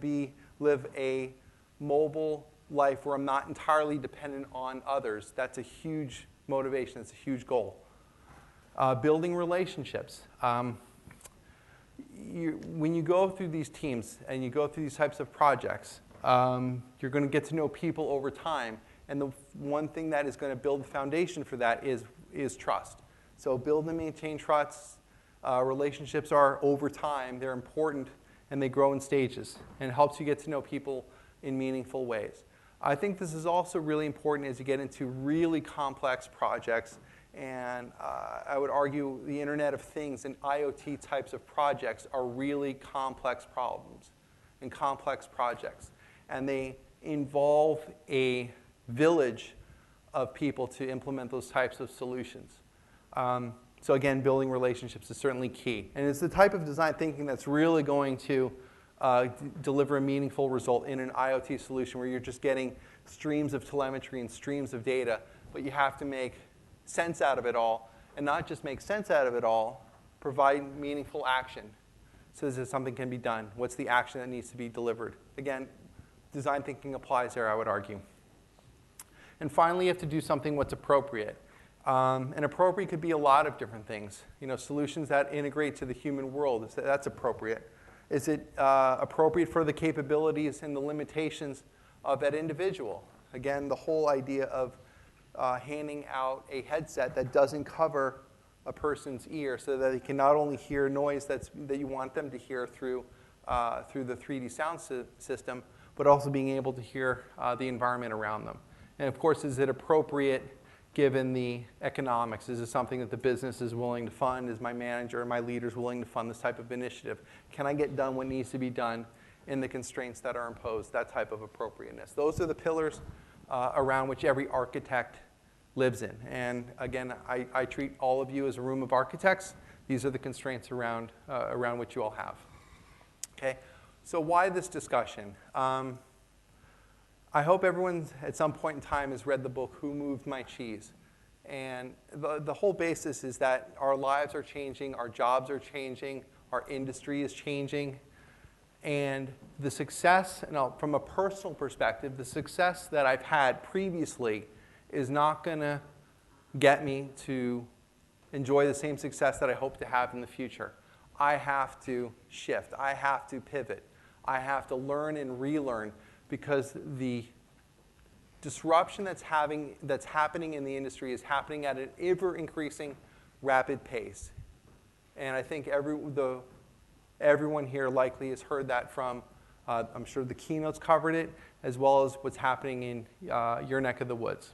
Speaker 1: live a mobile life where I'm not entirely dependent on others, that's a huge motivation, it's a huge goal. Building relationships. When you go through these teams and you go through these types of projects, you're going to get to know people over time. And the one thing that is going to build the foundation for that is trust. So build and maintain trust. Relationships are over time. They're important, and they grow in stages. And it helps you get to know people in meaningful ways. I think this is also really important as you get into really complex projects. And I would argue the Internet of Things and IoT types of projects are really complex problems and complex projects. And they involve a village of people to implement those types of solutions. So again, building relationships is certainly key. And it's the type of design thinking that's really going to deliver a meaningful result in an IoT solution where you're just getting streams of telemetry and streams of data, but you have to make sense out of it all, and not just make sense out of it all, provide meaningful action so that something can be done. What's the action that needs to be delivered? Again, design thinking applies there, I would argue. And finally, you have to do something what's appropriate. And appropriate could be a lot of different things. You know, solutions that integrate to the human world, that's appropriate. Is it appropriate for the capabilities and the limitations of that individual? Again, the whole idea of handing out a headset that doesn't cover a person's ear so that they can not only hear noise that you want them to hear through the 3D sound system, but also being able to hear the environment around them. And of course, is it appropriate given the economics? Is it something that the business is willing to fund? Is my manager or my leaders willing to fund this type of initiative? Can I get done what needs to be done in the constraints that are imposed? That type of appropriateness. Those are the pillars around which every architect lives in. And again, I treat all of you as a room of architects. These are the constraints around which you all have. Okay, so why this discussion? I hope everyone at some point in time has read the book, Who Moved My Cheese? And the whole basis is that our lives are changing, our jobs are changing, our industry is changing. And the success, from a personal perspective, the success that I've had previously is not going to get me to enjoy the same success that I hope to have in the future. I have to shift. I have to pivot. I have to learn and relearn, because the disruption that's happening in the industry is happening at an ever-increasing rapid pace. And I think everyone here likely has heard that from, I'm sure the keynotes covered it, as well as what's happening in your neck of the woods.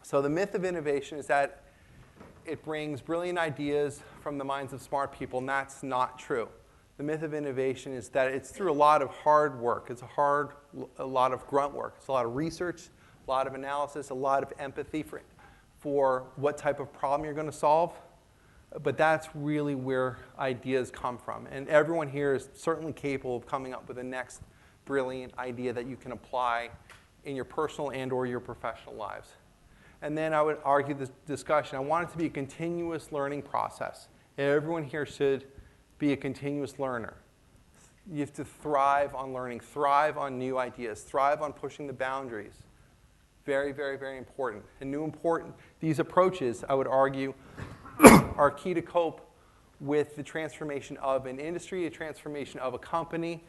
Speaker 1: So the myth of innovation is that it brings brilliant ideas from the minds of smart people, and that's not true. The myth of innovation is that it's through a lot of hard work. It's a lot of grunt work. It's a lot of research, a lot of analysis, a lot of empathy for what type of problem you're going to solve. But that's really where ideas come from. And everyone here is certainly capable of coming up with the next brilliant idea that you can apply in your personal and or your professional lives. And then I would argue this discussion. I want it to be a continuous learning process. Everyone here should be a continuous learner. You have to thrive on learning, thrive on new ideas, thrive on pushing the boundaries. Very, very, very important. These approaches, I would argue, are key to cope with the transformation of an industry, the transformation of a company,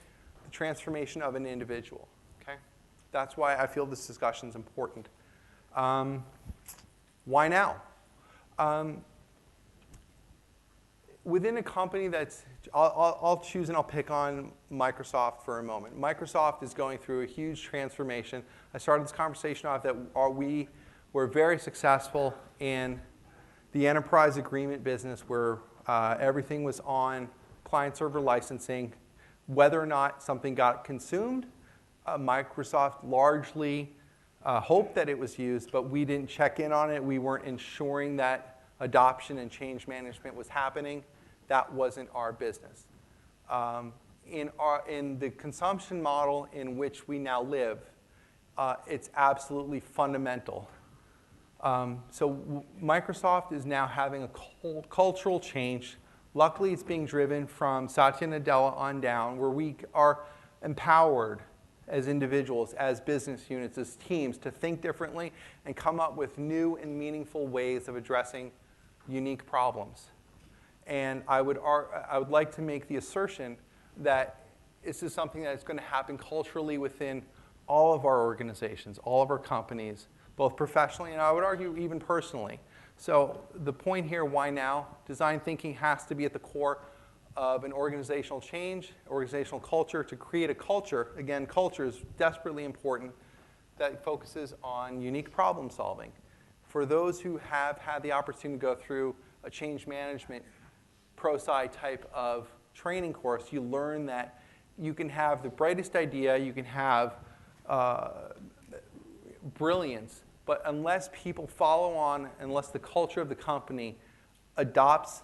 Speaker 1: the transformation of an individual. Okay? That's why I feel this discussion is important. Why now? Within a company that's, I'll choose and I'll pick on Microsoft for a moment. Microsoft is going through a huge transformation. I started this conversation off that we were very successful in the enterprise agreement business where everything was on client-server licensing. Whether or not something got consumed, Microsoft largely hoped that it was used, but we didn't check in on it. We weren't ensuring that adoption and change management was happening. That wasn't our business. In the consumption model in which we now live, it's absolutely fundamental. So Microsoft is now having a cultural change. Luckily, it's being driven from Satya Nadella on down, where we are empowered as individuals, as business units, as teams, to think differently and come up with new and meaningful ways of addressing unique problems. And I would like to make the assertion that this is something that is going to happen culturally within all of our organizations, all of our companies, both professionally and I would argue even personally. So the point here, why now? Design thinking has to be at the core of an organizational change, organizational culture, to create a culture. Again, culture is desperately important that focuses on unique problem solving. For those who have had the opportunity to go through a change management pro-sci type of training course, you learn that you can have the brightest idea, you can have brilliance, but unless people follow on, unless the culture of the company adopts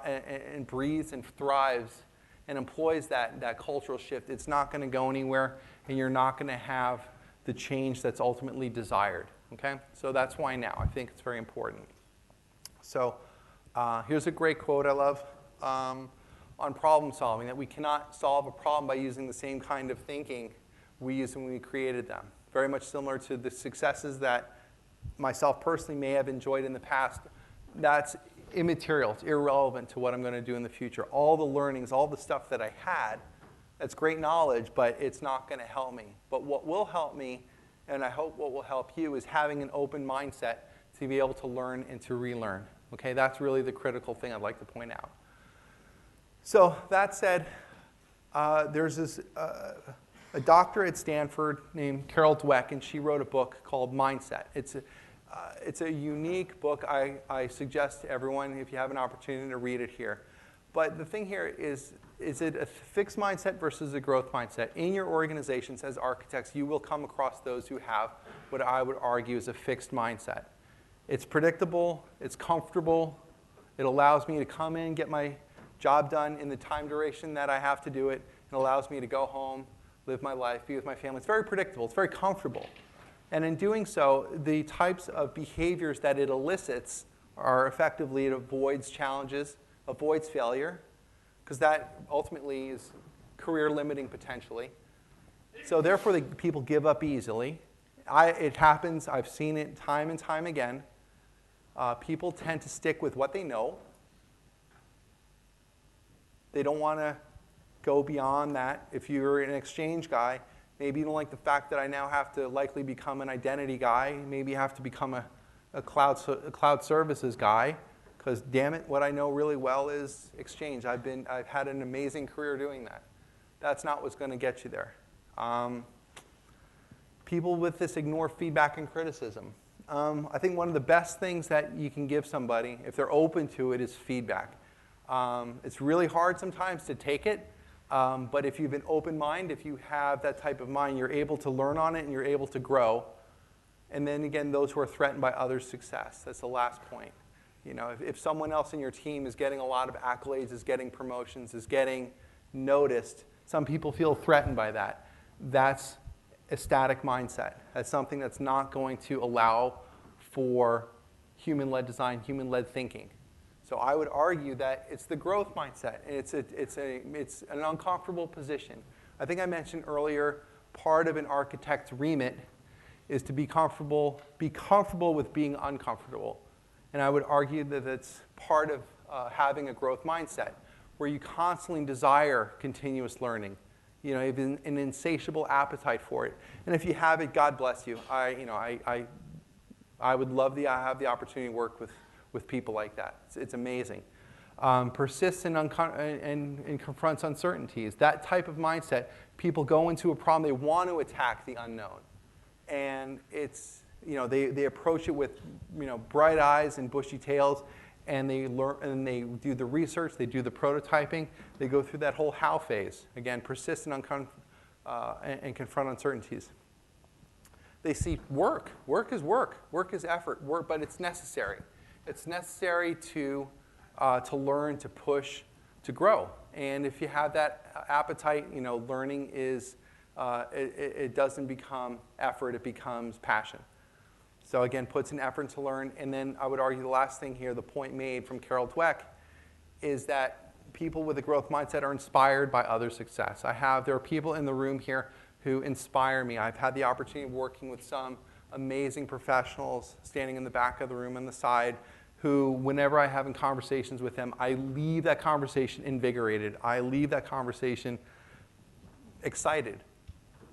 Speaker 1: and breathes and thrives and employs that cultural shift, it's not going to go anywhere, and you're not going to have the change that's ultimately desired. Okay? So that's why now. I think it's very important. So here's a great quote I love on problem solving, that we cannot solve a problem by using the same kind of thinking we used when we created them. Very much similar to the successes that myself personally may have enjoyed in the past. That's immaterial. It's irrelevant to what I'm going to do in the future. All the learnings, all the stuff that I had, that's great knowledge, but it's not going to help me. But what will help me, and I hope what will help you, is having an open mindset to be able to learn and to relearn. Okay, that's really the critical thing I'd like to point out. So that said, there's this a doctor at Stanford named Carol Dweck, and she wrote a book called Mindset. It's a unique book. I suggest to everyone, if you have an opportunity, to read it here. But the thing here is it a fixed mindset versus a growth mindset? In your organizations as architects, you will come across those who have what I would argue is a fixed mindset. It's predictable, it's comfortable, it allows me to come in, get my job done in the time duration that I have to do it. It allows me to go home, live my life, be with my family. It's very predictable, it's very comfortable. And in doing so, the types of behaviors that it elicits are effectively, it avoids challenges, avoids failure, because that ultimately is career limiting potentially. So therefore, the people give up easily. It happens, I've seen it time and time again. People tend to stick with what they know. They don't want to go beyond that. If you're an exchange guy, maybe you don't like the fact that I now have to likely become an identity guy. Maybe you have to become a cloud services guy, because damn it, what I know really well is Exchange. I've had an amazing career doing that. That's not what's going to get you there. People with this ignore feedback and criticism. I think one of the best things that you can give somebody, if they're open to it, is feedback. It's really hard sometimes to take it, but if you have an open mind, if you have that type of mind, you're able to learn on it and you're able to grow. And then again, those who are threatened by others' success. That's the last point. You know, if someone else in your team is getting a lot of accolades, is getting promotions, is getting noticed, some people feel threatened by that. That's a static mindset. That's something that's not going to allow for human-led design, human-led thinking. So I would argue that it's the growth mindset, and it's an uncomfortable position. I think I mentioned earlier, part of an architect's remit is to be comfortable with being uncomfortable. And I would argue that it's part of having a growth mindset, where you constantly desire continuous learning. You know, you have an insatiable appetite for it. And if you have it, God bless you. I would love to have the opportunity to work with people like that. It's amazing. Persists and confronts uncertainties. That type of mindset, people go into a problem, they want to attack the unknown. And it's, you know, they approach it with, you know, bright eyes and bushy tails, and they learn, and they do the research, they do the prototyping, they go through that whole how phase. Again, persist and confront uncertainties. They see work. Work is work. Work is effort. Work, but it's necessary. It's necessary to learn, to push, to grow. And if you have that appetite, you know, learning is, it doesn't become effort, it becomes passion. So again, puts an effort to learn. And then I would argue the last thing here, the point made from Carol Dweck, is that people with a growth mindset are inspired by other success. There are people in the room here who inspire me. I've had the opportunity of working with some amazing professionals standing in the back of the room on the side, who, whenever I have conversations with them, I leave that conversation invigorated. I leave that conversation excited.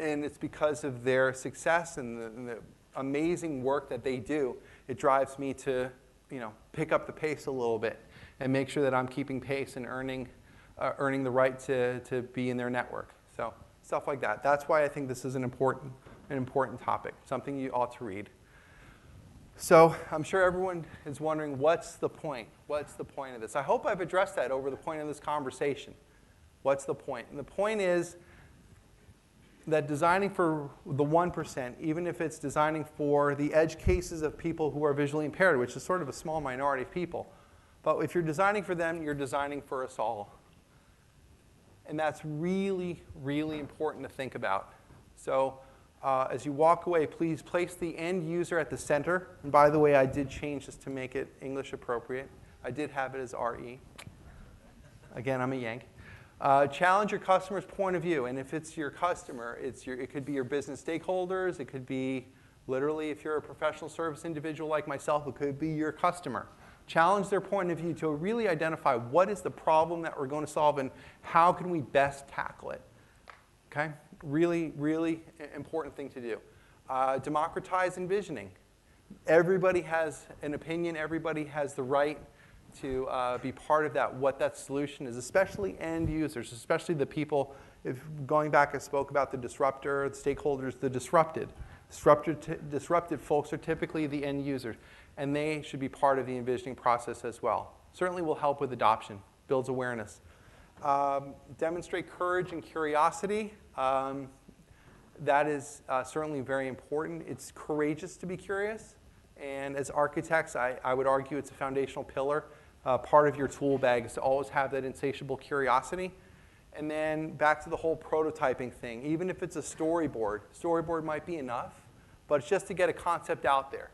Speaker 1: And it's because of their success and the amazing work that they do. It drives me to, you know, pick up the pace a little bit and make sure that I'm keeping pace and earning the right to be in their network. So stuff like that. That's why I think this is an important topic, something you ought to read. So I'm sure everyone is wondering, what's the point? What's the point of this? I hope I've addressed that over the point of this conversation. What's the point? And the point is that designing for the 1%, even if it's designing for the edge cases of people who are visually impaired, which is sort of a small minority of people, but if you're designing for them, you're designing for us all. And that's really, really important to think about. So as you walk away, please place the end user at the center. And by the way, I did change this to make it English appropriate. I did have it as RE. Again, I'm a Yank. Challenge your customer's point of view. And if it's your customer, it could be your business stakeholders. It could be, literally, if you're a professional service individual like myself, it could be your customer. Challenge their point of view to really identify what is the problem that we're going to solve and how can we best tackle it. Okay? Really, really important thing to do. Democratize envisioning. Everybody has an opinion. Everybody has the right to be part of that, what that solution is, especially end users, especially the people, if going back I spoke about the disruptor, the stakeholders, the disrupted. Disrupted folks are typically the end users, and they should be part of the envisioning process as well. Certainly will help with adoption, builds awareness. Demonstrate courage and curiosity. That is certainly very important. It's courageous to be curious, and as architects, I would argue it's a foundational pillar. Part of your tool bag is to always have that insatiable curiosity. And then back to the whole prototyping thing. Even if it's a storyboard might be enough, but it's just to get a concept out there.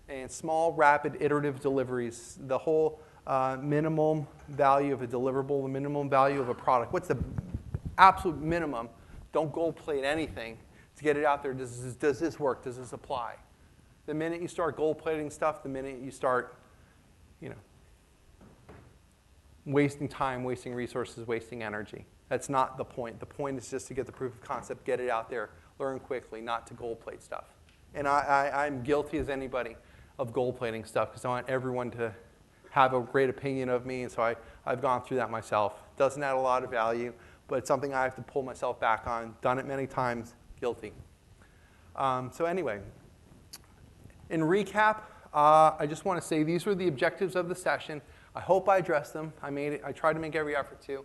Speaker 1: And small, rapid, iterative deliveries, the whole minimum value of a deliverable, the minimum value of a product. What's the absolute minimum? Don't gold plate anything to get it out there. Does this work? Does this apply? The minute you start gold plating stuff, the minute you start, you know, wasting time, wasting resources, wasting energy. That's not the point. The point is just to get the proof of concept, get it out there, learn quickly, not to gold plate stuff. And I'm guilty as anybody of gold plating stuff because I want everyone to have a great opinion of me, and so I've gone through that myself. Doesn't add a lot of value, but it's something I have to pull myself back on. Done it many times, guilty. So anyway, in recap, I just want to say these were the objectives of the session. I hope I addressed them. I tried to make every effort to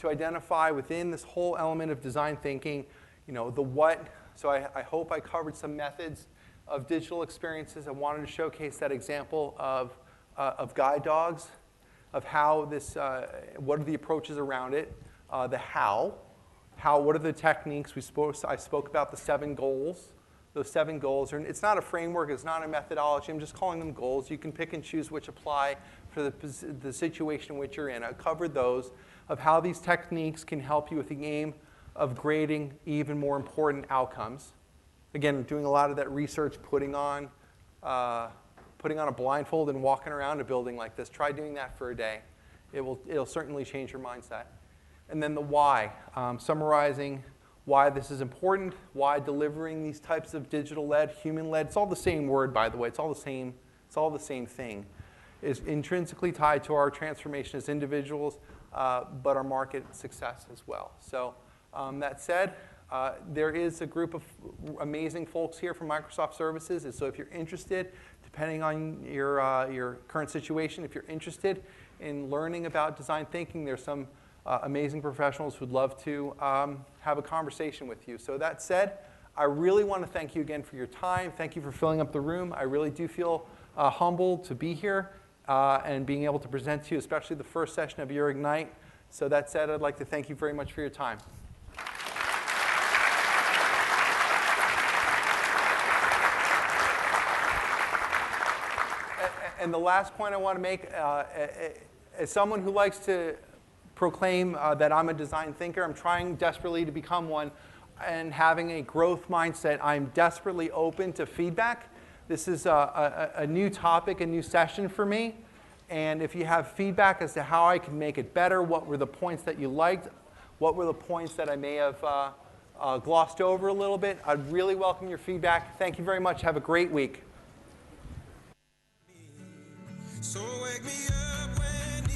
Speaker 1: identify within this whole element of design thinking, you know, the what. So I hope I covered some methods of digital experiences. I wanted to showcase that example of guide dogs, of how this, what are the approaches around it, the how, what are the techniques. I spoke about the 7 goals those 7 goals. It's not a framework, it's not a methodology, I'm just calling them goals. You can pick and choose which apply for the situation in which you're in. I covered those of how these techniques can help you with the aim of grading even more important outcomes. Again, doing a lot of that research, putting on a blindfold and walking around a building like this. Try doing that for a day. It'll certainly change your mindset. And then the why, summarizing why this is important, why delivering these types of digital-led, human-led, it's all the same word, by the way, it's all the same thing, is intrinsically tied to our transformation as individuals, but our market success as well. So that said, there is a group of amazing folks here from Microsoft Services, and so if you're interested, depending on your current situation, if you're interested in learning about design thinking, there's some amazing professionals who'd love to have a conversation with you. So that said, I really want to thank you again for your time. Thank you for filling up the room. I really do feel humbled to be here and being able to present to you, especially the first session of your Ignite. So that said, I'd like to thank you very much for your time. And the last point I want to make, as someone who likes to proclaim that I'm a design thinker, I'm trying desperately to become one, and having a growth mindset, I'm desperately open to feedback. This is a new topic, a new session for me. And if you have feedback as to how I can make it better, what were the points that you liked, what were the points that I may have glossed over a little bit, I'd really welcome your feedback. Thank you very much. Have a great week.
Speaker 8: So wake me up.